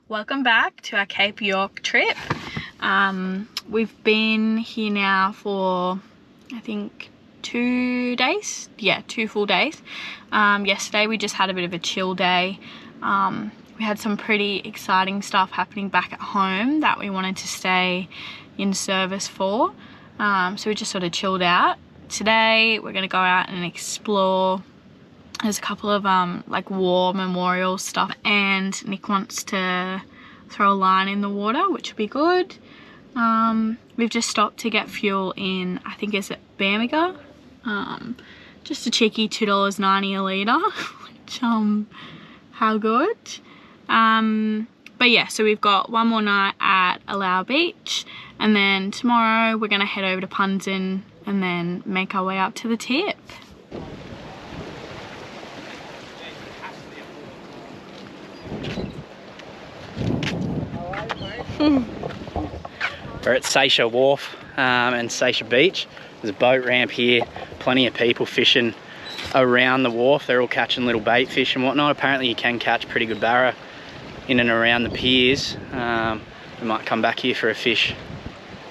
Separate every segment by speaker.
Speaker 1: Welcome back to our Cape York trip. We've been here now for I think 2 days. Yeah, 2 full days. Yesterday we just had a bit of a chill day. We had some pretty exciting stuff happening back at home that we wanted to stay in service for. So we just sort of chilled out. Today we're going to go out and explore. There's a couple of like war memorial stuff, and Nick wants to throw a line in the water, which would be good. We've just stopped to get fuel in, I think is it Bamaga? Just a cheeky $2.90 a litre, which how good. But yeah, so we've got one more night at Allow Beach, and then tomorrow we're gonna head over to Punzen and then make our way up to the tip.
Speaker 2: We're at Seisha Wharf and Seisha Beach. There's a boat ramp here, plenty of people fishing around the wharf. They're all catching little bait fish and whatnot. Apparently you can catch pretty good barra in and around the piers. We might come back here for a fish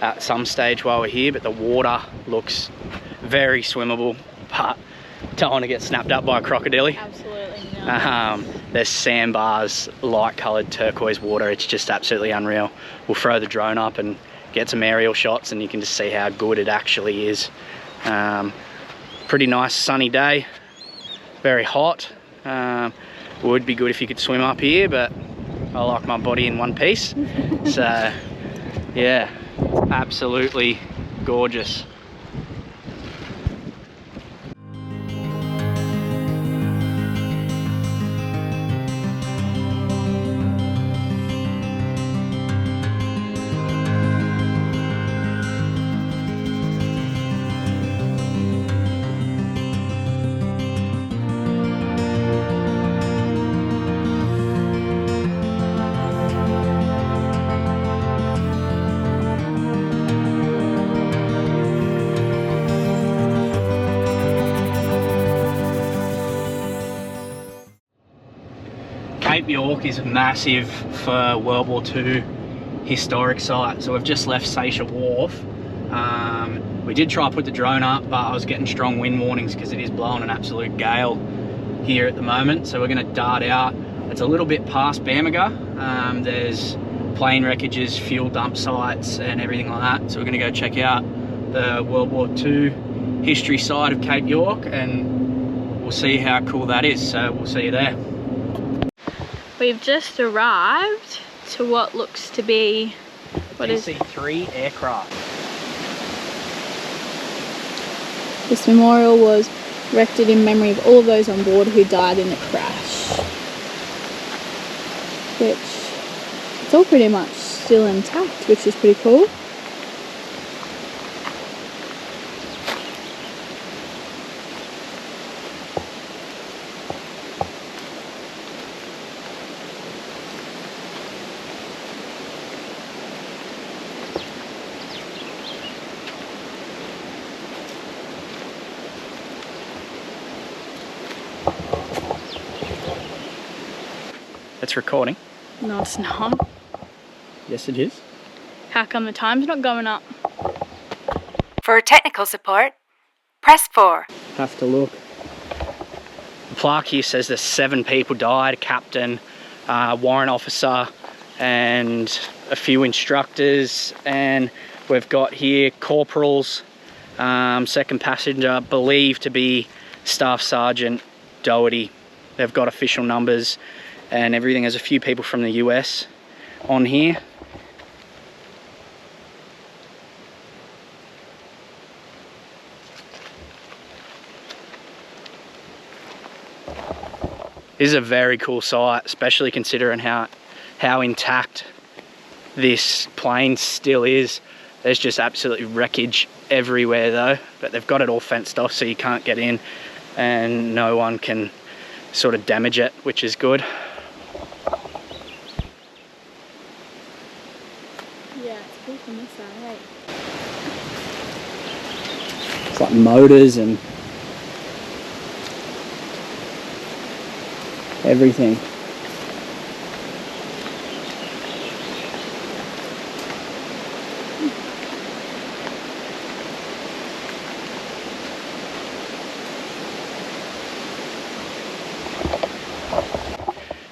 Speaker 2: at some stage while we're here, but the water looks very swimmable, but don't want to get snapped up by a crocodile.
Speaker 1: Absolutely not.
Speaker 2: There's sandbars, light coloured turquoise water. It's just absolutely unreal. We'll throw the drone up and get some aerial shots and you can just see how good it actually is. Pretty nice sunny day, very hot. Would be good if you could swim up here, but I like my body in one piece. So yeah, absolutely gorgeous. Cape York is massive for World War II historic site. So we've just left Seisha Wharf. We did try to put the drone up, but I was getting strong wind warnings because it is blowing an absolute gale here at the moment. So we're going to dart out. It's a little bit past Bamaga. There's plane wreckages, fuel dump sites and everything like that. So we're going to go check out the World War II history side of Cape York and we'll see how cool that is. So we'll see you there.
Speaker 1: We've just arrived to what looks to be, what is
Speaker 2: DC-3 aircraft.
Speaker 1: This memorial was erected in memory of all of those on board who died in the crash. Which, it's all pretty much still intact, which is pretty cool.
Speaker 2: It's recording.
Speaker 1: No, it's not.
Speaker 2: Yes, it is.
Speaker 1: How come the time's not going up?
Speaker 3: For technical support, press 4.
Speaker 2: Have to look. The plaque here says there's 7 people died, a captain, warrant officer, and a few instructors. And we've got here corporals, second passenger, believed to be Staff Sergeant Doherty. They've got official numbers and everything. There's a few people from the US on here. This is a very cool site, especially considering how intact this plane still is. There's just absolutely wreckage everywhere though, but they've got it all fenced off so you can't get in and no one can sort of damage it, which is good.
Speaker 1: Yeah, it's cool from this side, hey?
Speaker 2: It's like motors and everything.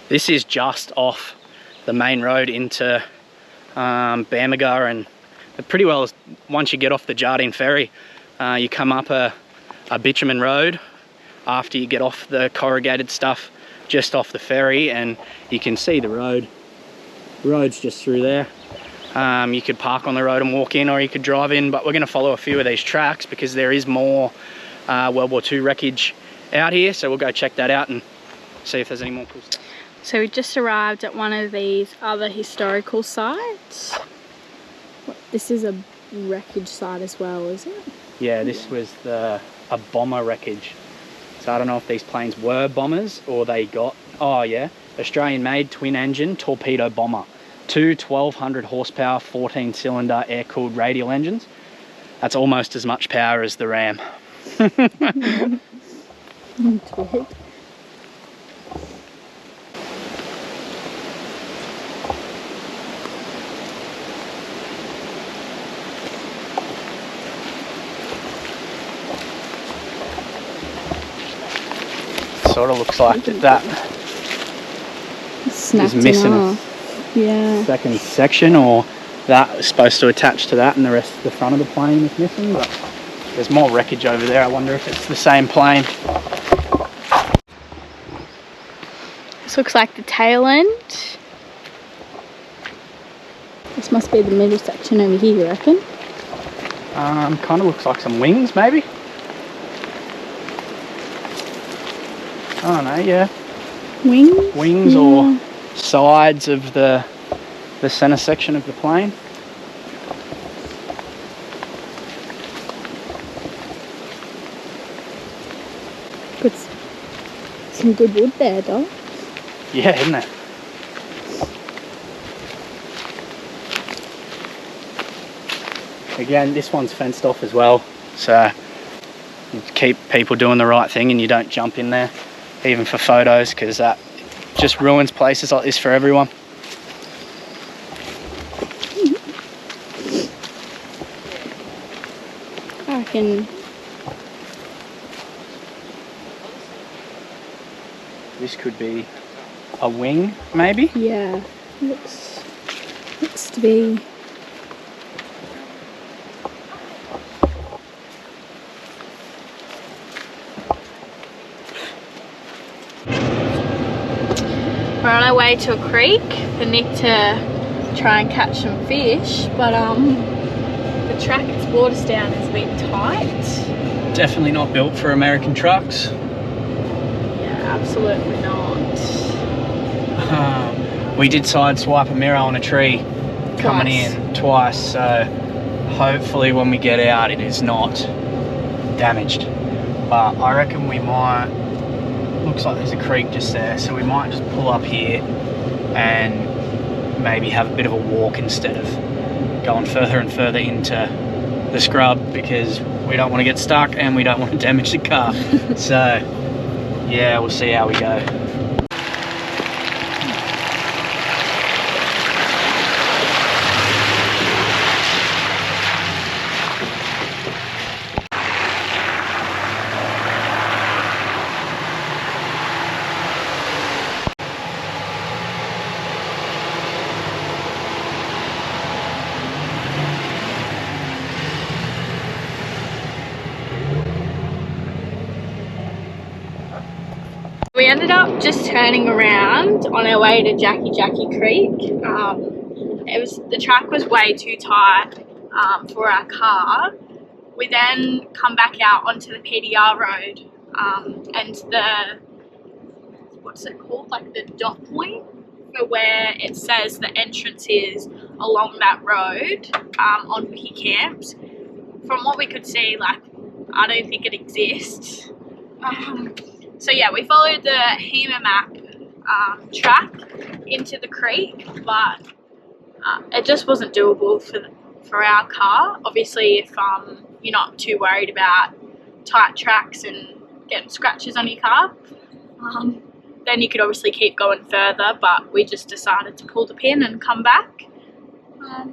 Speaker 2: This is just off the main road into Bamaga, and pretty well once you get off the Jardine ferry, you come up a bitumen road after you get off the corrugated stuff just off the ferry, and you can see the road's just through there. You could park on the road and walk in, or you could drive in, but we're going to follow a few of these tracks because there is more World War II wreckage out here, so we'll go check that out and see if there's any more cool stuff.
Speaker 1: So we just arrived at one of these other historical sites. This is a wreckage site as well, is it?
Speaker 2: Yeah, this was a bomber wreckage. So I don't know if these planes were bombers or they got, oh yeah, Australian made twin engine torpedo bomber. Two 1200 horsepower 14 cylinder air cooled radial engines. That's almost as much power as the Ram. Sort of looks like that is missing a second section, or that is supposed to attach to that, and the rest of the front of the plane is missing, but there's more wreckage over there. I wonder if it's the same plane.
Speaker 1: This looks like the tail end. This must be the middle section over here, you reckon?
Speaker 2: Kind of looks like some wings, maybe. I don't know, yeah.
Speaker 1: Wings?
Speaker 2: Wings, yeah. Or sides of the centre section of the plane.
Speaker 1: Some good wood there, though.
Speaker 2: Yeah, isn't it? Again, this one's fenced off as well, so you keep people doing the right thing and you don't jump in there, even for photos, because that just ruins places like this for everyone.
Speaker 1: I reckon
Speaker 2: this could be a wing, maybe?
Speaker 1: Yeah, looks to be. We're on our way to a creek for Nick to try and catch some fish, but the track it's brought us down is a bit tight.
Speaker 2: Definitely not built for American trucks.
Speaker 1: Yeah, absolutely not.
Speaker 2: We did sideswipe a mirror on a tree coming in twice, so hopefully when we get out it is not damaged. But I reckon we might, looks like there's a creek just there, so we might just pull up here and maybe have a bit of a walk instead of going further and further into the scrub, because we don't want to get stuck and we don't want to damage the car. So yeah, we'll see how we go.
Speaker 1: We ended up just turning around on our way to Jackie Creek. The track was way too tight for our car. We then come back out onto the PDR road, and the, what's it called, like the dot point for where it says the entrance is along that road on Wiki Camps. From what we could see, like, I don't think it exists. So yeah, we followed the HEMA map track into the creek, but it just wasn't doable for our car. Obviously, if you're not too worried about tight tracks and getting scratches on your car, then you could obviously keep going further, but we just decided to pull the pin and come back. Yeah.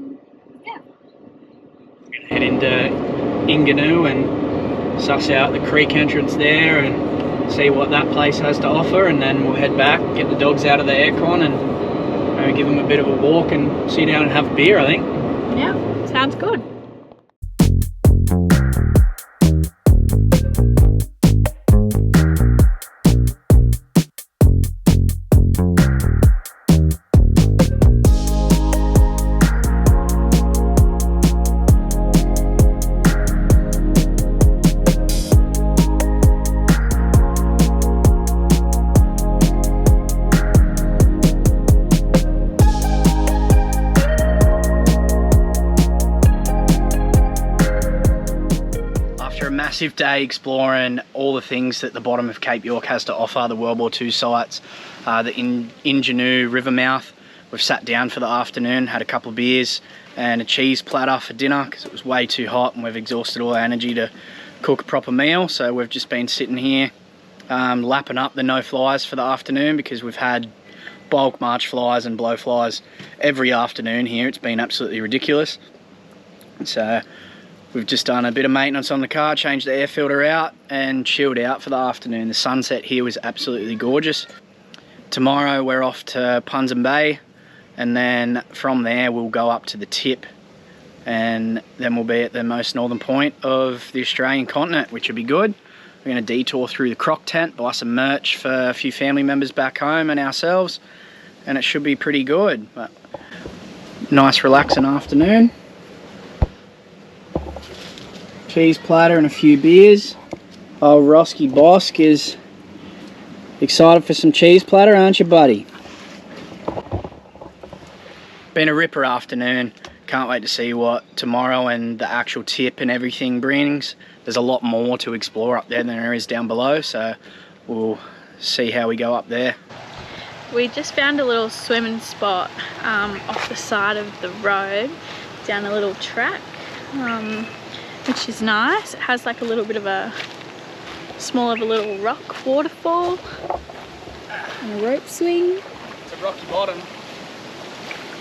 Speaker 2: We're gonna head into Inganoo and suss out the creek entrance there and see what that place has to offer, and then we'll head back, get the dogs out of the aircon, and maybe give them a bit of a walk and sit down and have a beer, I think.
Speaker 1: Yeah, sounds good.
Speaker 2: Massive day exploring all the things that the bottom of Cape York has to offer, the World War II sites, the Ingenue River mouth. We've sat down for the afternoon, had a couple of beers and a cheese platter for dinner because it was way too hot and we've exhausted all our energy to cook a proper meal. So we've just been sitting here lapping up the no-flies for the afternoon because we've had bulk march flies and blowflies every afternoon here. It's been absolutely ridiculous. So we've just done a bit of maintenance on the car, changed the air filter out and chilled out for the afternoon. The sunset here was absolutely gorgeous. Tomorrow we're off to Punzen Bay, and then from there we'll go up to the tip, and then we'll be at the most northern point of the Australian continent, which will be good. We're going to detour through the croc tent, buy some merch for a few family members back home and ourselves, and it should be pretty good. But nice relaxing afternoon. Cheese platter and a few beers. Oh, Roski Bosk is excited for some cheese platter, aren't you, buddy? Been a ripper afternoon. Can't wait to see what tomorrow and the actual tip and everything brings. There's a lot more to explore up there than there is down below, so we'll see how we go up there.
Speaker 1: We just found a little swimming spot off the side of the road, down a little track. Which is nice. It has like a little bit of a small of a little rock waterfall and a rope swing.
Speaker 2: It's a rocky bottom.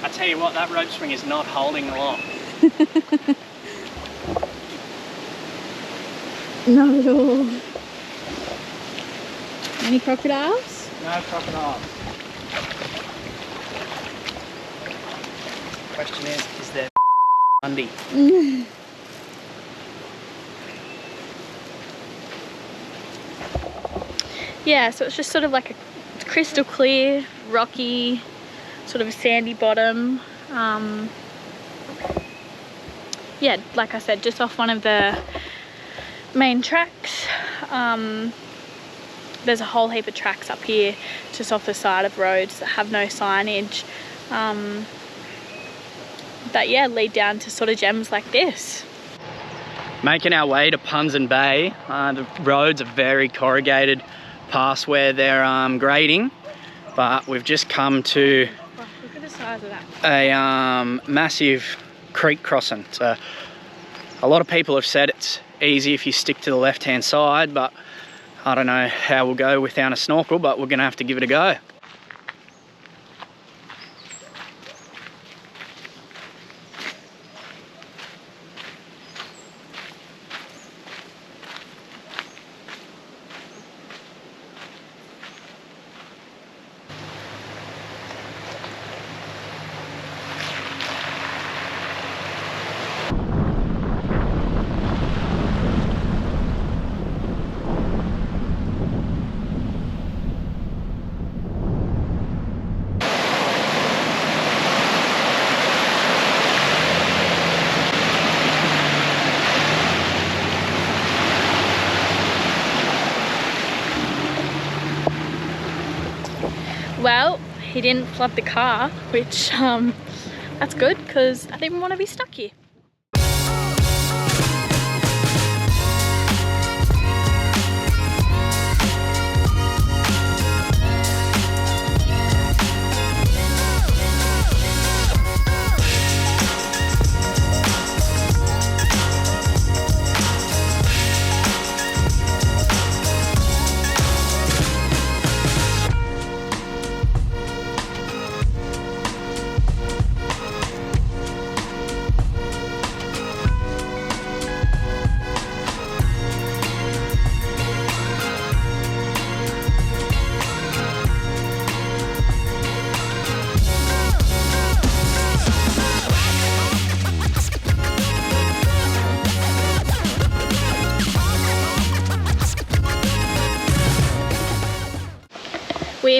Speaker 2: I tell you what, that rope swing is not holding long.
Speaker 1: Not at all. Any crocodiles?
Speaker 2: No crocodiles. Question is there Monday?
Speaker 1: Yeah, so it's just sort of like a crystal clear, rocky, sort of a sandy bottom. Yeah, like I said, just off one of the main tracks. There's a whole heap of tracks up here just off the side of roads that have no signage. That, yeah, lead down to sort of gems like this.
Speaker 2: Making our way to Punzen Bay. The roads are very corrugated past where they're grading, but we've just come to
Speaker 1: Look at the size of that.
Speaker 2: a massive creek crossing. So a lot of people have said it's easy if you stick to the left hand side, but I don't know how we'll go without a snorkel, but we're gonna have to give it a go.
Speaker 1: Well, he didn't flood the car, which that's good because I didn't want to be stuck here.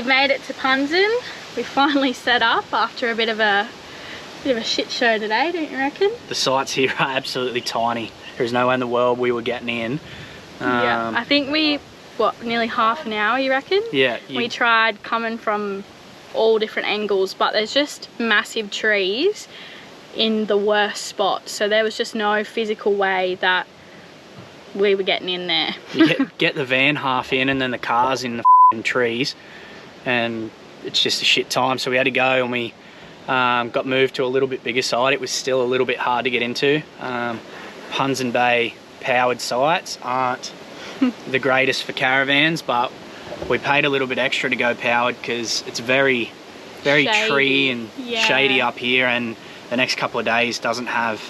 Speaker 1: we've made it to Punzen. We finally set up after a bit of a shit show today, don't you reckon?
Speaker 2: The sites here are absolutely tiny. There's no way in the world we were getting in.
Speaker 1: Yeah, I think nearly half an hour, you reckon?
Speaker 2: Yeah.
Speaker 1: We tried coming from all different angles, but there's just massive trees in the worst spot, so there was just no physical way that we were getting in there.
Speaker 2: You get the van half in and then the car's in the trees, and it's just a shit time. So we had to go, and we got moved to a little bit bigger site. It was still a little bit hard to get into. Punzen Bay powered sites aren't the greatest for caravans, but we paid a little bit extra to go powered because it's very
Speaker 1: Shady.
Speaker 2: tree and shady up here, and the next couple of days doesn't have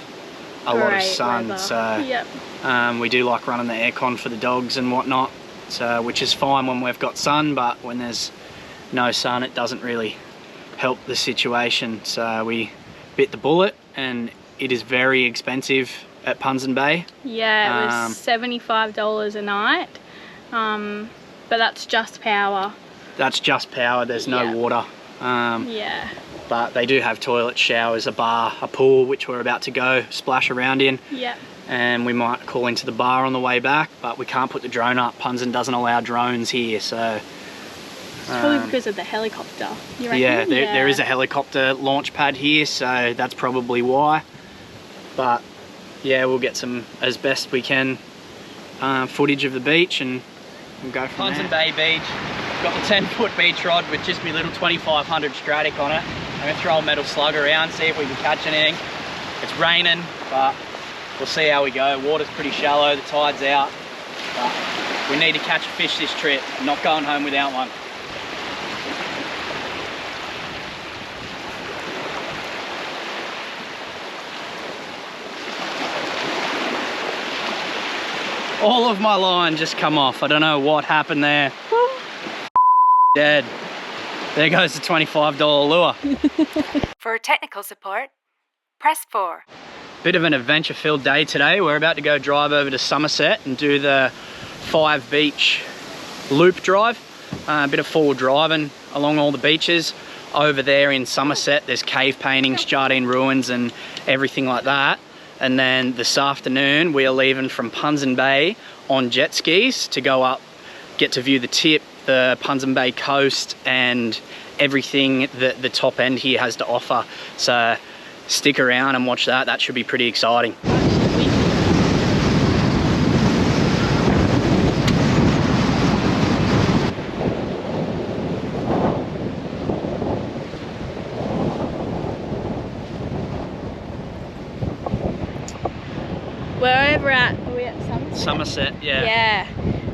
Speaker 2: a lot of sun.
Speaker 1: Weather.
Speaker 2: So we do like running the aircon for the dogs and whatnot, so which is fine when we've got sun, but when there's no sun it doesn't really help the situation. So we bit the bullet, and it is very expensive at Punzen Bay.
Speaker 1: Yeah, it was $75 a night, but that's just power.
Speaker 2: That's just power, there's no water.
Speaker 1: Yeah.
Speaker 2: But they do have toilets, showers, a bar, a pool, which we're about to go splash around in.
Speaker 1: Yeah.
Speaker 2: And we might call into the bar on the way back, but we can't put the drone up. Punzen doesn't allow drones here, so...
Speaker 1: It's probably because of the helicopter, you reckon?
Speaker 2: Yeah, there is a helicopter launch pad here, so that's probably why. But yeah, we'll get some, as best we can, footage of the beach, and we'll go from there. Punzen Bay Beach. Got the 10-foot beach rod with just my little 2500 Stratic on it. I'm gonna throw a metal slug around, see if we can catch anything. It's raining, but we'll see how we go. Water's pretty shallow, the tide's out, but we need to catch a fish this trip. I'm not going home without one. All of my line just come off. I don't know what happened there. Dead. There goes the $25 lure.
Speaker 3: For technical support, press 4.
Speaker 2: Bit of an adventure-filled day today. We're about to go drive over to Somerset and do the 5 beach loop drive. A bit of forward driving along all the beaches. Over there in Somerset, there's cave paintings, Jardine ruins and everything like that. And then this afternoon, we are leaving from Punzen Bay on jet skis to go up, get to view the tip, the Punzen Bay coast, and everything that the top end here has to offer. So stick around and watch that. That should be pretty exciting.
Speaker 1: Are we at Somerset?
Speaker 2: Somerset, yeah.
Speaker 1: Yeah,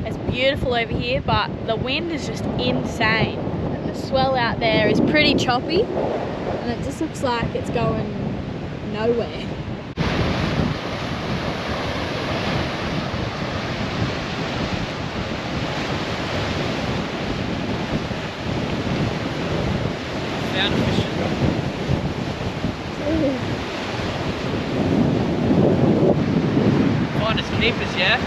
Speaker 1: it's beautiful over here, but the wind is just insane. And the swell out there is pretty choppy, and it just looks like it's going nowhere.
Speaker 2: Found a fish. Find us keepers, yeah?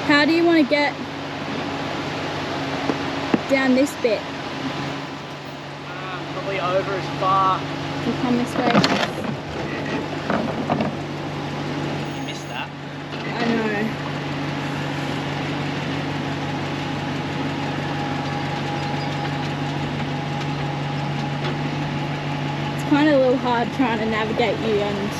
Speaker 1: How do you want to get down this bit?
Speaker 2: Probably over as far.
Speaker 1: You come this way.
Speaker 2: You missed that.
Speaker 1: I know. It's kind of a little hard trying to navigate you and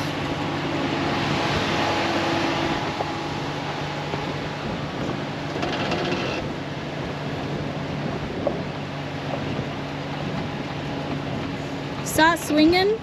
Speaker 1: start swinging.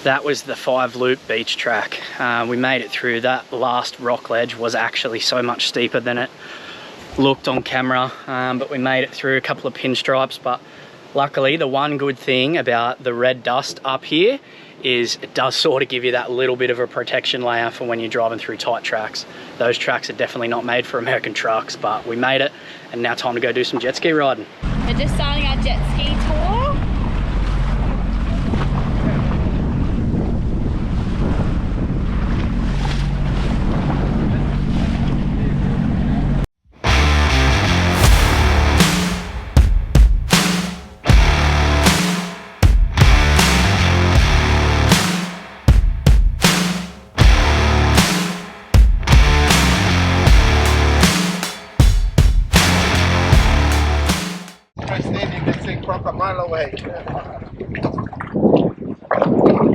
Speaker 2: That was the 5-loop beach track. We made it through. That last rock ledge was actually so much steeper than it looked on camera, but we made it through a couple of pinstripes. But luckily, the one good thing about the red dust up here is it does sort of give you that little bit of a protection layer for when you're driving through tight tracks. Those tracks are definitely not made for American trucks, but we made it, and now time to go do some jet ski riding.
Speaker 1: We're just starting our jet ski tour.
Speaker 4: A mile away.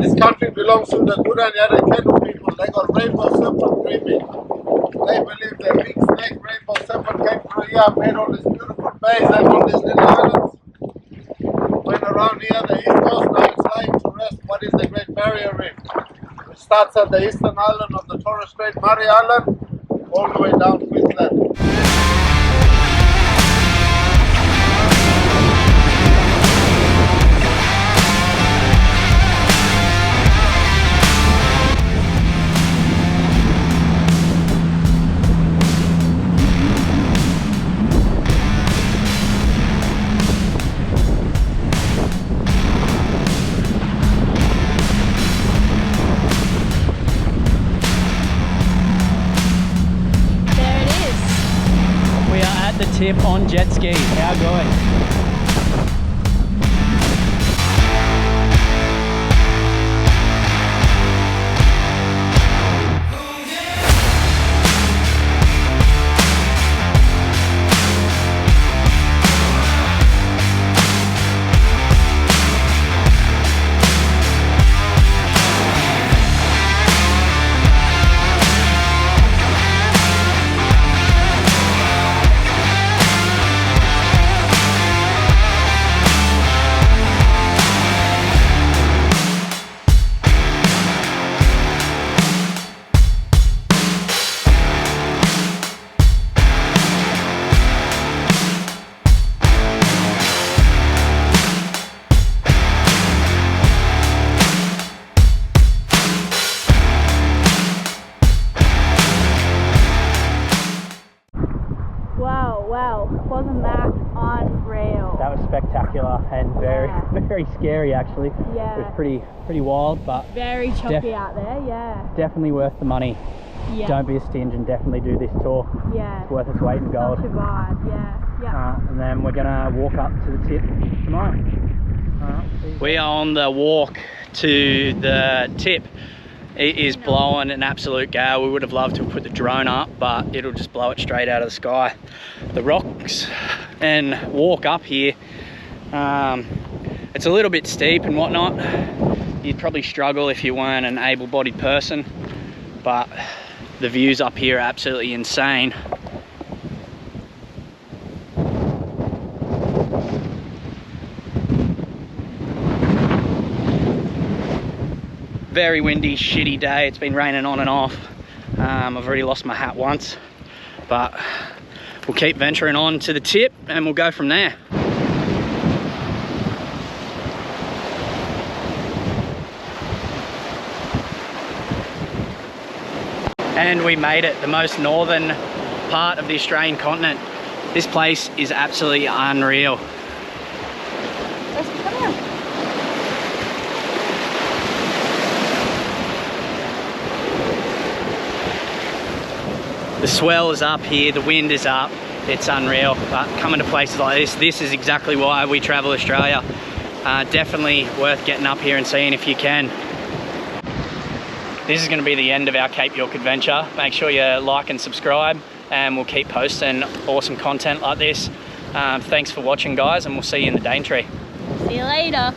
Speaker 4: This country belongs to the Guranyara Kenu people. They got rainbow serpent dreaming. They believe the big snake rainbow serpent came through here, made all these beautiful bays and all these little islands. Went around here, the east coast, now it's lying to rest. What is the Great Barrier Reef? It starts at the eastern island of the Torres Strait, Murray Island, all the way down Queensland.
Speaker 2: The tip on jet ski. How going?
Speaker 1: Wow, wasn't that unreal?
Speaker 2: That was spectacular and very scary actually.
Speaker 1: Yeah.
Speaker 2: It was pretty wild, but
Speaker 1: very choppy out there, yeah.
Speaker 2: Definitely worth the money.
Speaker 1: Yeah.
Speaker 2: Don't be a stinge and definitely do this tour.
Speaker 1: Yeah.
Speaker 2: It's worth its weight in gold.
Speaker 1: Such a vibe, yeah.
Speaker 2: And then we're gonna walk up to the tip tomorrow. We are on the walk to the tip. It is blowing an absolute gale. We would have loved to have put the drone up, but it'll just blow it straight out of the sky. The rocks and walk up here, it's a little bit steep and whatnot. You'd probably struggle if you weren't an able-bodied person, but the views up here are absolutely insane. very windy, shitty day. It's been raining on and off. I've already lost my hat once, but we'll keep venturing on to the tip and we'll go from there. And we made it, the most northern part of the Australian continent. This place is absolutely unreal. The swell is up here, the wind is up, it's unreal. But coming to places like this is exactly why we travel Australia. Definitely worth getting up here and seeing if you can. This is going to be the end of our Cape York adventure. Make sure you like and subscribe, and we'll keep posting awesome content like this. Thanks for watching, guys, and we'll see you in the Daintree.
Speaker 1: See you later.